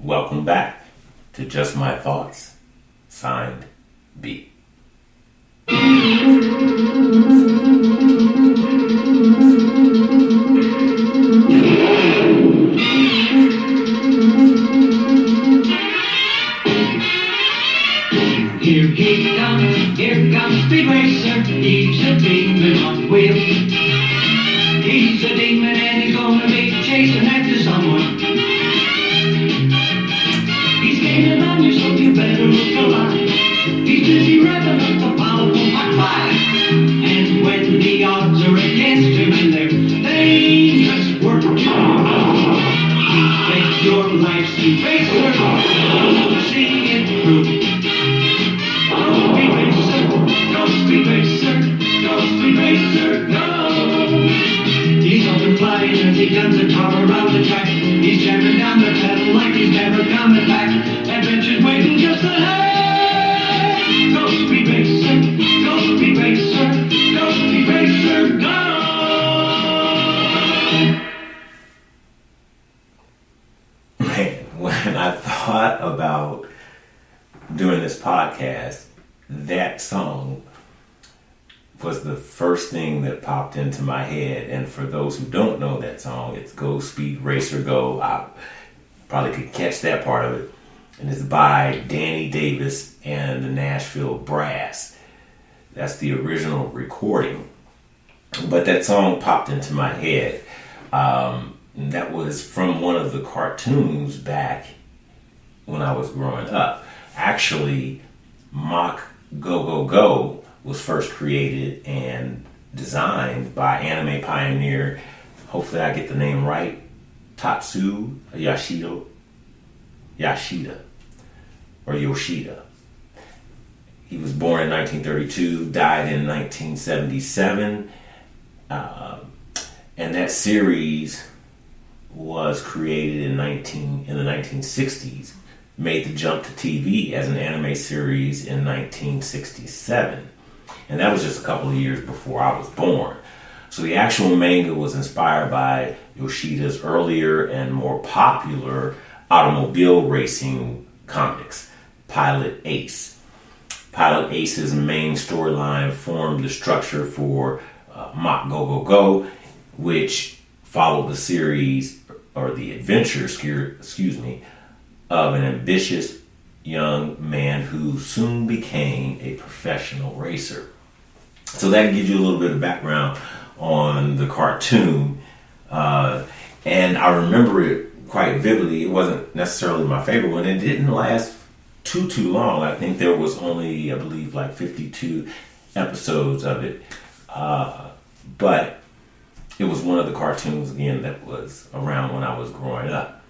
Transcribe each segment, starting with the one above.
Welcome back to Just My Thoughts, signed B. Here comes Speed Racer, he's a demon on wheels. He's a demon and he's gonna be chasing after someone. He's gaining on you, so you better look alive. He's busy revving up the powerful Mach 5. And when the odds are against him and they're dangerous work, he makes your life Speed Racer, see it through. Go Speed Racer, go Speed Racer, go Speed Racer, go! He's over flying as he guns a car around the track. He's jamming down the pedal like he's never coming back. Adventure's waiting just ahead. Go Speed Racer, go Speed Racer, go Speed Racer, go! Man, when I thought about doing this podcast, that song was the first thing that popped into my head. And for those who don't know that song, it's Go Speed Racer Go. I probably could catch that part of it. And it's by Danny Davis and the Nashville Brass. That's the original recording. But that song popped into my head. That was from one of the cartoons back when I was growing up. Actually, Mach Go Go Go was first created and designed by anime pioneer, hopefully I get the name right, Tatsu Yoshida. He was born in 1932, died in 1977, and that series was created in the 1960s, made the jump to TV as an anime series in 1967. And that was just a couple of years before I was born. So the actual manga was inspired by Yoshida's earlier and more popular automobile racing comics, Pilot Ace. Pilot Ace's main storyline formed the structure for Mach Go Go Go, which followed the series, or the adventure, of an ambitious young man who soon became a professional racer. So that gives you a little bit of background on the cartoon. And I remember it quite vividly. It wasn't necessarily my favorite one. It didn't last too long. I think there was only, I believe, like 52 episodes of it. But it was one of the cartoons, again, that was around when I was growing up.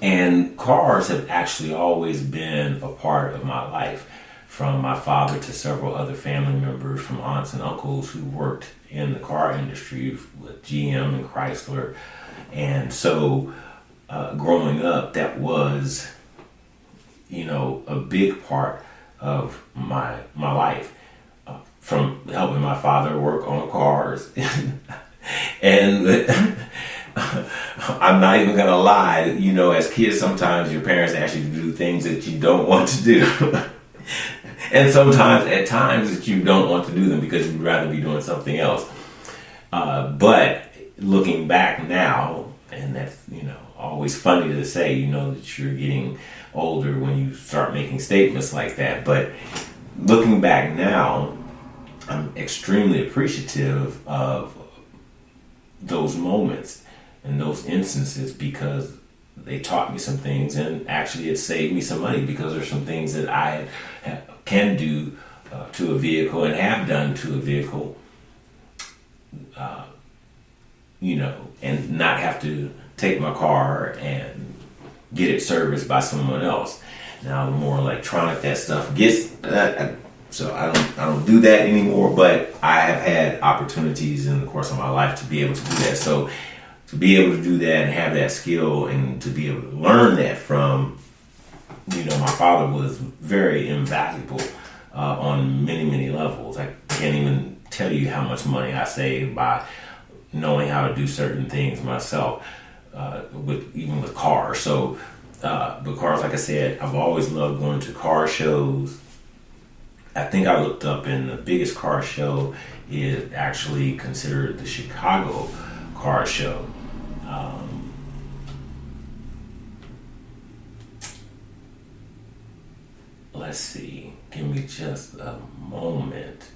And cars have actually always been a part of my life, from my father to several other family members, from aunts and uncles who worked in the car industry with GM and Chrysler. And so growing up, that was, a big part of my life, from helping my father work on cars. And I'm not even gonna lie, as kids, sometimes your parents ask you to do things that you don't want to do. And sometimes, at times, that you don't want to do them because you'd rather be doing something else. But looking back now, and that's, always funny to say, that you're getting older when you start making statements like that. But looking back now, I'm extremely appreciative of those moments and those instances, because they taught me some things, and actually it saved me some money, because there's some things that I can do to a vehicle and have done to a vehicle, and not have to take my car and get it serviced by someone else. Now, the more electronic that stuff gets, so I don't do that anymore, but I have had opportunities in the course of my life to be able to do that. So to be able to do that and have that skill, and to be able to learn that from, my father was very invaluable on many levels. I can't even tell you how much money I saved by knowing how to do certain things myself, with cars. So because, like I said, I've always loved going to car shows. I think I looked up, and the biggest car show is actually considered the Chicago Car Show. Let's see. Give me just a moment.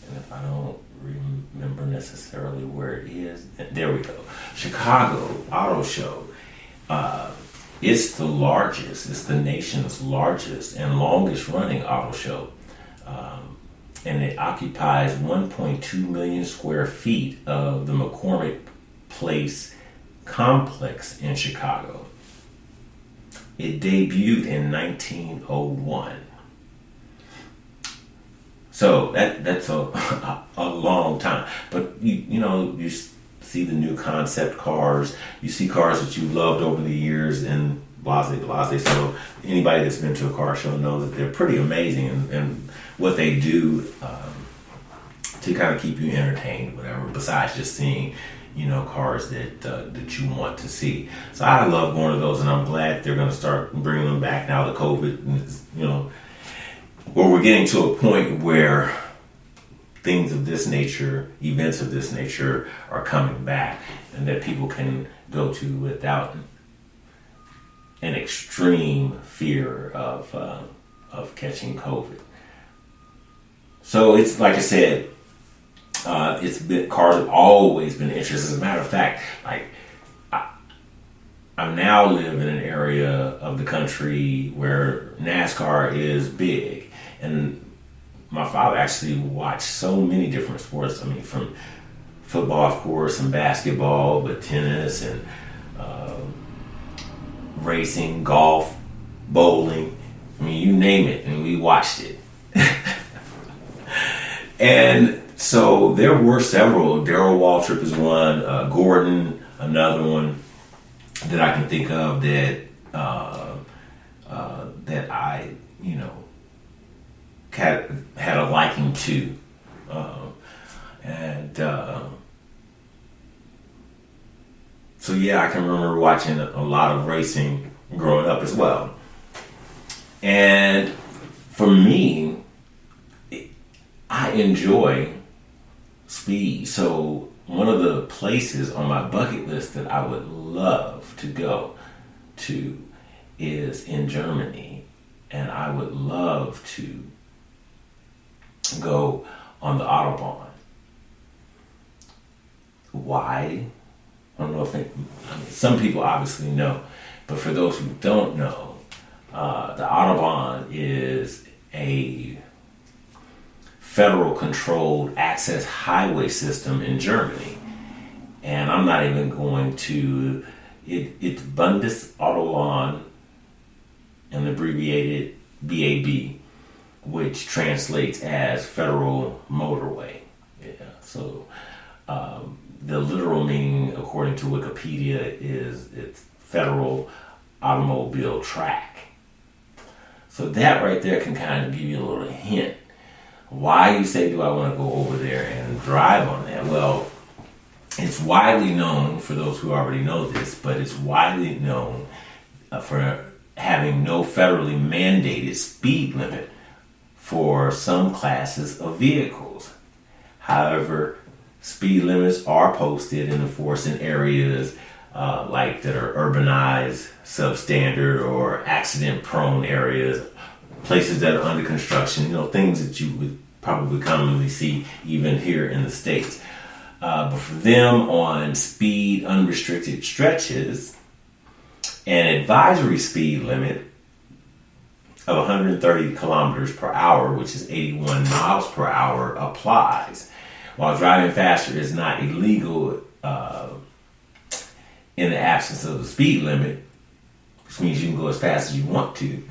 And if I don't remember necessarily where it is, there we go. Chicago Auto Show. It's the largest, it's the nation's largest and longest running auto show. And it occupies 1.2 million square feet of the McCormick Place complex in Chicago. It debuted in 1901. So that's a long time. But you see the new concept cars. You see cars that you loved over the years, and blase. So anybody that's been to a car show knows that they're pretty amazing, and what they do to kind of keep you entertained, whatever. Besides just seeing, cars that you want to see. So I love going to those, and I'm glad they're going to start bringing them back now that COVID, where we're getting to a point where things of this nature, events of this nature are coming back, and that people can go to without an extreme fear of catching COVID. So it's like I said, cars have always been interesting. As a matter of fact, I now live in an area of the country where NASCAR is big, and my father actually watched so many different sports. I mean, from football, of course, and basketball, but tennis and racing, golf, bowling. I mean, you name it, and we watched it. And so there were several. Darrell Waltrip is one. Gordon, another one that I can think of that I, had a liking to, so yeah, I can remember watching a lot of racing growing up as well. And for me, I enjoy speed. So one of the places on my bucket list that I would love to go to is in Germany, and I would love to go on the Autobahn. Why? I don't know if some people obviously know, but for those who don't know, the Autobahn is a federal controlled access highway system in Germany. And I'm not even going to, it's Bundesautobahn, and abbreviated BAB, which translates as federal motorway. Yeah. So the literal meaning, according to Wikipedia, is it's federal automobile track. So that right there can kind of give you a little hint. Why you say, do I want to go over there and drive on that? Well, it's widely known, for those who already know this, but it's widely known for having no federally mandated speed limit for some classes of vehicles. However, speed limits are posted and enforced in areas like that are urbanized, substandard, or accident-prone areas, places that are under construction, things that you would probably commonly see even here in the States. But for them, on speed unrestricted stretches, an advisory speed limit of 130 kilometers per hour, which is 81 miles per hour, applies. While driving faster is not illegal in the absence of the speed limit, which means you can go as fast as you want to,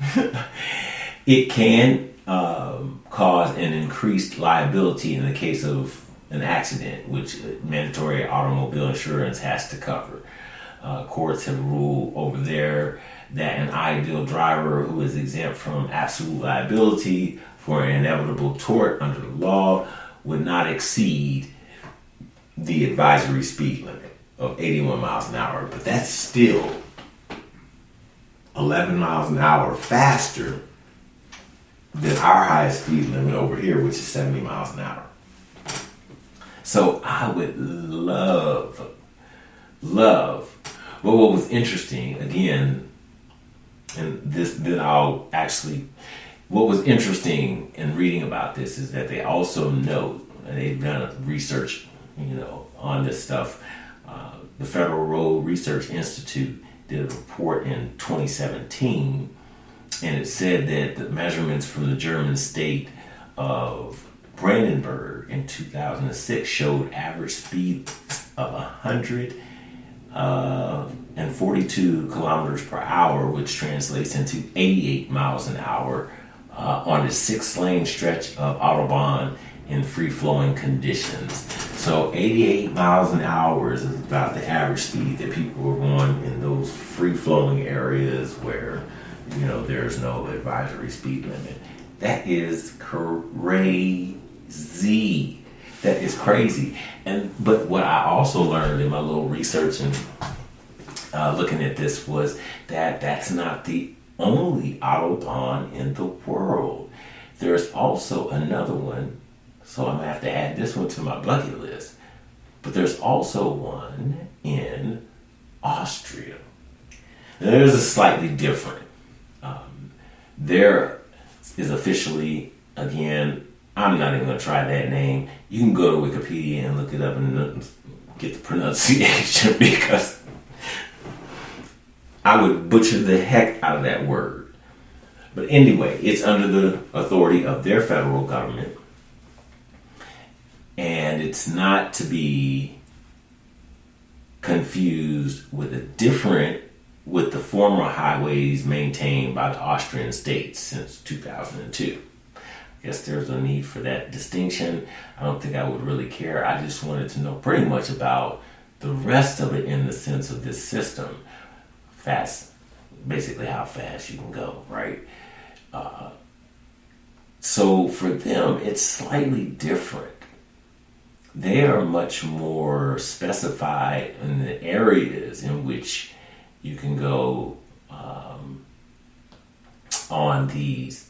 it can cause an increased liability in the case of an accident, which mandatory automobile insurance has to cover. Courts have ruled over there that an ideal driver who is exempt from absolute liability for an inevitable tort under the law would not exceed the advisory speed limit of 81 miles an hour. But that's still 11 miles an hour faster than our highest speed limit over here, which is 70 miles an hour. So I would love. But what was interesting, again, and this, then I'll actually, what was interesting in reading about this is that they also note, and they've done research, on this stuff. The Federal Road Research Institute did a report in 2017, and it said that the measurements from the German state of Brandenburg in 2006 showed average speed of 142 kilometers per hour, which translates into 88 miles an hour on the 6-lane stretch of Autobahn in free-flowing conditions. So 88 miles an hour is about the average speed that people are going in those free-flowing areas where, there's no advisory speed limit. That is crazy. That is crazy. But what I also learned in my little research and looking at this was that that's not the only Autobahn in the world. There's also another one, so I'm going to have to add this one to my bucket list. But there's also one in Austria. Now, there's a slightly different. There is officially, again, I'm not even going to try that name. You can go to Wikipedia and look it up and get the pronunciation because I would butcher the heck out of that word. But anyway, it's under the authority of their federal government. And it's not to be confused with with the former highways maintained by the Austrian states since 2002. I guess there's a need for that distinction. I don't think I would really care. I just wanted to know pretty much about the rest of it in the sense of this system. Fast, basically how fast you can go, right? So for them, it's slightly different. They are much more specified in the areas in which you can go on these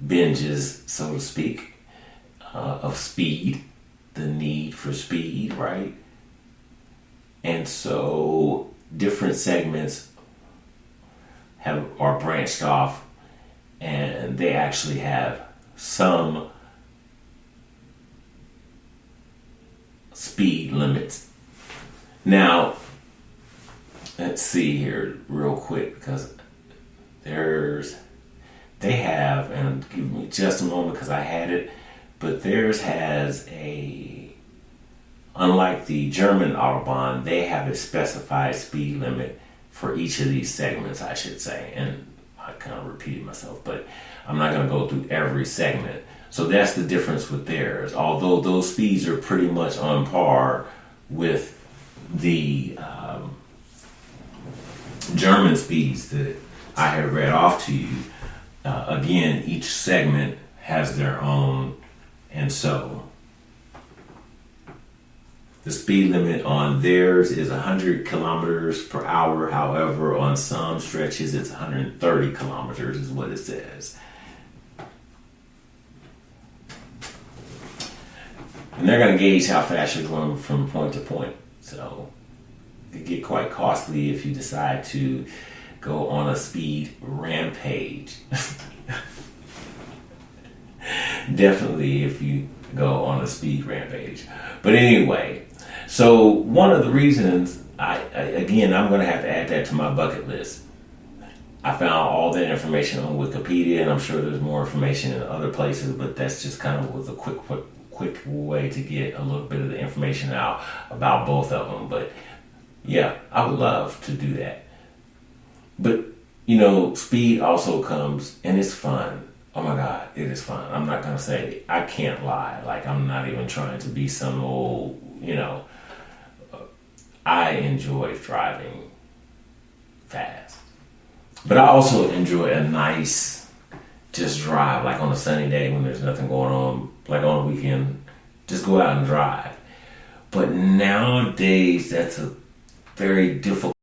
binges, so to speak, of speed, the need for speed, right? And so different segments are branched off, and they actually have some speed limits. Now, let's see here real quick, because they have, and give me just a moment because I had it, but theirs has unlike the German Autobahn, they have a specified speed limit for each of these segments, I should say. And I kind of repeated myself, but I'm not going to go through every segment. So that's the difference with theirs. Although those speeds are pretty much on par with the German speeds that I had read off to you. Again, each segment has their own, and so the speed limit on theirs is 100 kilometers per hour. However, on some stretches, it's 130 kilometers is what it says. And they're going to gauge how fast you're going from point to point. So it can get quite costly if you decide to go on a speed rampage. Definitely if you go on a speed rampage. But anyway, so one of the reasons, I'm going to have to add that to my bucket list. I found all that information on Wikipedia, and I'm sure there's more information in other places, but that's just kind of was a quick way to get a little bit of the information out about both of them. But yeah, I would love to do that. But, speed also comes, and it's fun. Oh my God, it is fun. I'm not going to say, I can't lie. Like, I'm not even trying to be some old, I enjoy driving fast. But I also enjoy a nice, just drive, like on a sunny day when there's nothing going on, like on a weekend, just go out and drive. But nowadays, that's a very difficult